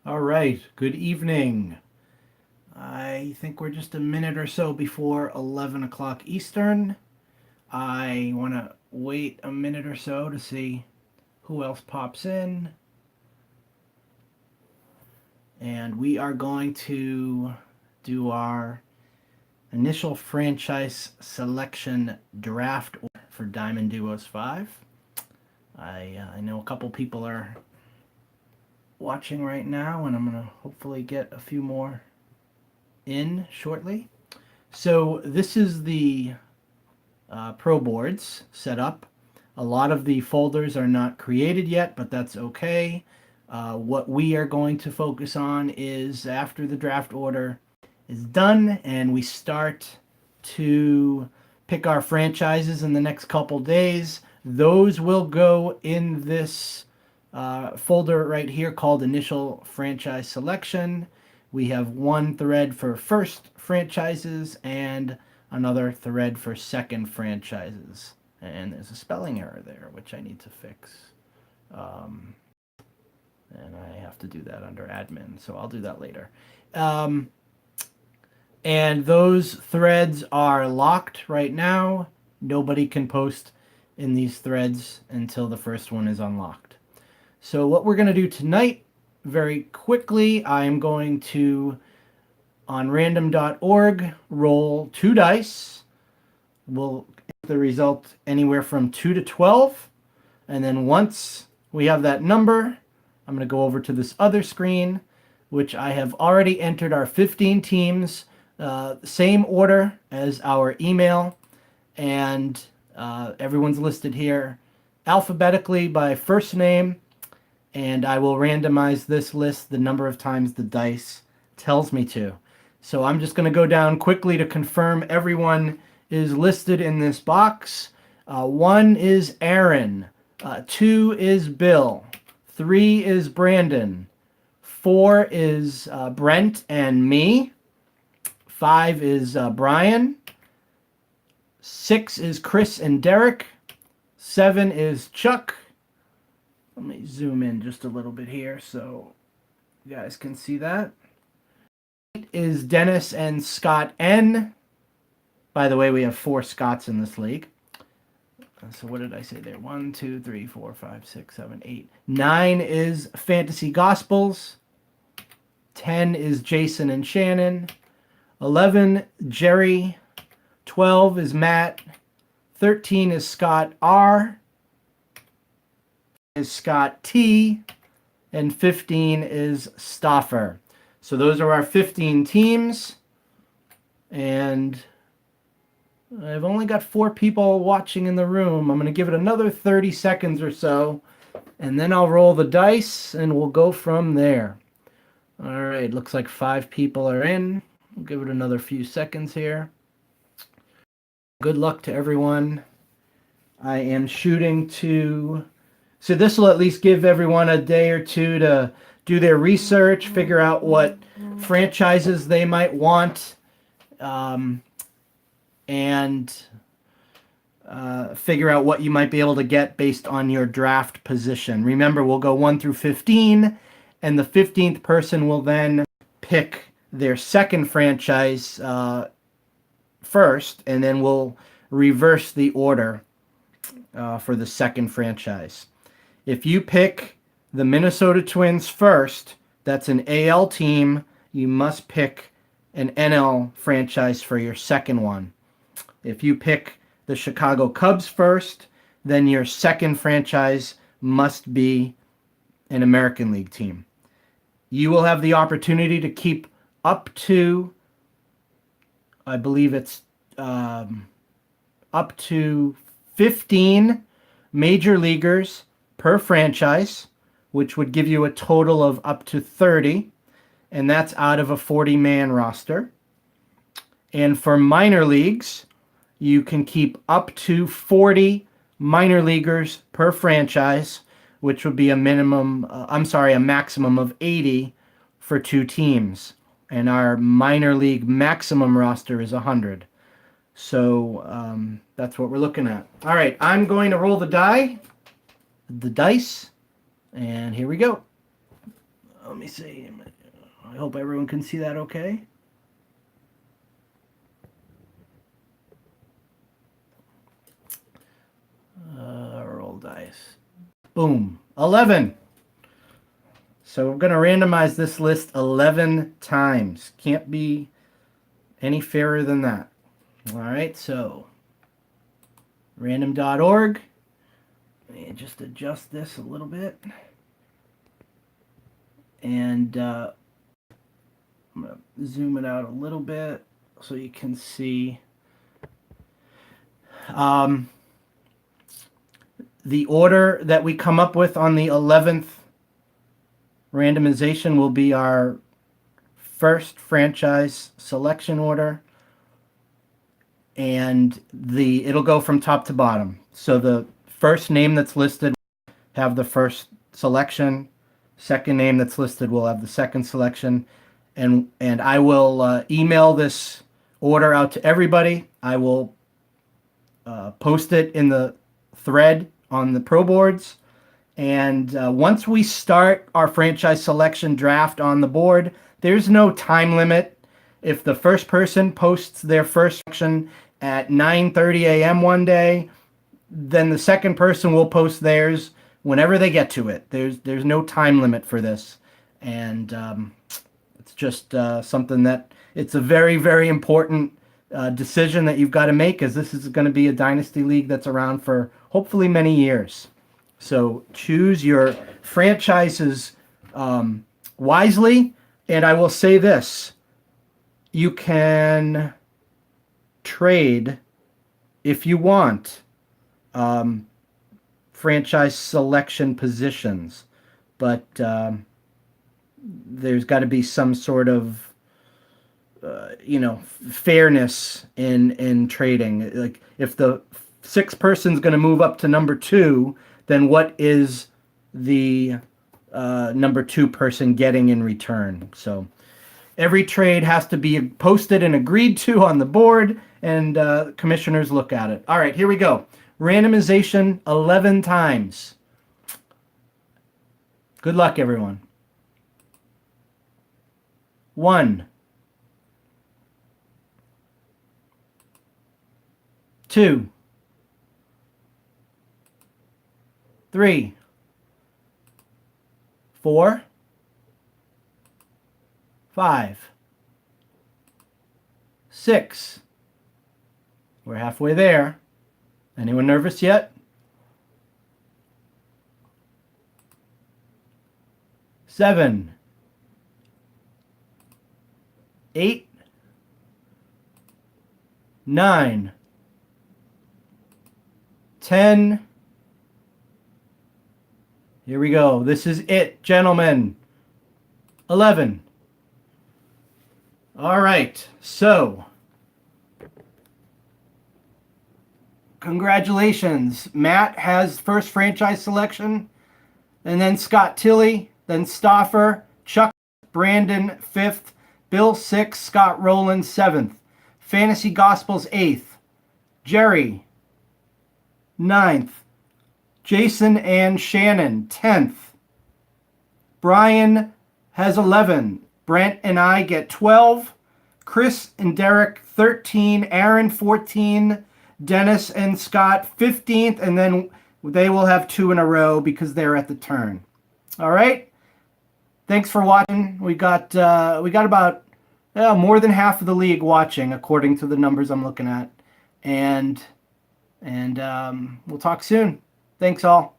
All right, good evening. I think we're just a minute or so before 11 o'clock Eastern. I want to wait a minute or so to see who else pops in. And we are going to do our initial franchise selection draft for Diamond Duos 5. I know a couple people are watching right now, and I'm going to hopefully get a few more in shortly. So this is the Pro boards set up. A lot of the folders are not created yet, but that's okay. What we are going to focus on is after the draft order is done and we start to pick our franchises in the next couple days, those will go in this folder right here called Initial Franchise Selection. We have one thread for first franchises and another thread for second franchises. And there's a spelling error there, which I need to fix. Um, and I have to do that under admin, so I'll do that later. Um, and those threads are locked right now. Nobody can post in these threads until the first one is unlocked. So what we're going to do tonight, very quickly, I'm going to, on random.org, roll 2 dice. We'll get the result anywhere from 2 to 12. And then once we have that number, I'm going to go over to this other screen, which I have already entered our 15 teams, same order as our email, and everyone's listed here alphabetically by first name, and I will randomize this list the number of times the dice tells me to. So I'm just going to go down quickly to confirm everyone is listed in this box. 1 is Aaron. 2 is Bill. 3 is Brandon. 4 is Brent and me. 5 is Brian. 6 is Chris and Derek. 7 is Chuck. Let me zoom in just a little bit here so you guys can see that. 8 is Dennis and Scott N. By the way, we have 4 Scotts in this league. So what did I say there? 1, 2, 3, 4, 5, 6, 7, 8. 9 is Fantasy Gospels. 10 is Jason and Shannon. 11, Jerry. 12 is Matt. 13 is Scott R. Is Scott T. And 15 is Stoffer. So those are our 15 teams. And I've only got 4 people watching in the room. I'm going to give it another 30 seconds or so, and then I'll roll the dice, and we'll go from there. All right, looks like 5 people are in. We'll give it another few seconds here. Good luck to everyone. I am shooting to... So this will at least give everyone a day or two to do their research, figure out what franchises they might want, and figure out what you might be able to get based on your draft position. Remember, we'll go 1 through 15, and the 15th person will then pick their second franchise first, and then we'll reverse the order for the second franchise. If you pick the Minnesota Twins first, that's an AL team, you must pick an NL franchise for your second one. If you pick the Chicago Cubs first, then your second franchise must be an American League team. You will have the opportunity to keep up to, I believe it's up to 15 major leaguers per franchise, which would give you a total of up to 30, and that's out of a 40-man roster. And for minor leagues, you can keep up to 40 minor leaguers per franchise, which would be a maximum of 80 for 2 teams. And our minor league maximum roster is 100. So that's what we're looking at. All right, I'm going to roll the dice, and here we go. let me see. I hope everyone can see that okay. Roll dice. Boom. 11. So we're going to randomize this list 11 times. Can't be any fairer than that. All right, so random.org. And just adjust this a little bit. And I'm going to zoom it out a little bit so you can see. The order that we come up with on the 11th randomization will be our first franchise selection order, and it'll go from top to bottom. So the first name that's listed will have the first selection, second name that's listed will have the second selection, and I will email this order out to everybody. I will post it in the thread on the Pro Boards. And once we start our franchise selection draft on the board, there's no time limit. If the first person posts their first selection at 9:30 a.m. one day, then the second person will post theirs whenever they get to it. There's no time limit for this. And it's just something that it's a very, very important decision that you've got to make, as this is going to be a dynasty league that's around for hopefully many years. So choose your franchises wisely. And I will say this: you can trade if you want franchise selection positions, but there's got to be some sort of fairness in trading. Like if the sixth person's going to move up to number 2, then what is the number 2 person getting in return? So every trade has to be posted and agreed to on the board, and commissioners look at it. All right, here we go. Randomization 11 times. Good luck, everyone. 1, 2, 3, 4, 5, 6. We're halfway there. Anyone nervous yet? 7, 8, 9, 10. Here we go. This is it, gentlemen. 11. All right. So, congratulations. Matt has first franchise selection, and then Scott Tilley, then Stauffer, Chuck, Brandon 5th, Bill 6th, Scott Rowland 7th, Fantasy Gospels 8th, Jerry 9th, Jason and Shannon 10th, Brian has 11, Brent and I get 12, Chris and Derek 13, Aaron 14, Dennis and Scott 15th, and then they will have 2 in a row because they're at the turn. All right. Thanks for watching. We got about more than half of the league watching, according to the numbers I'm looking at, and we'll talk soon. Thanks all.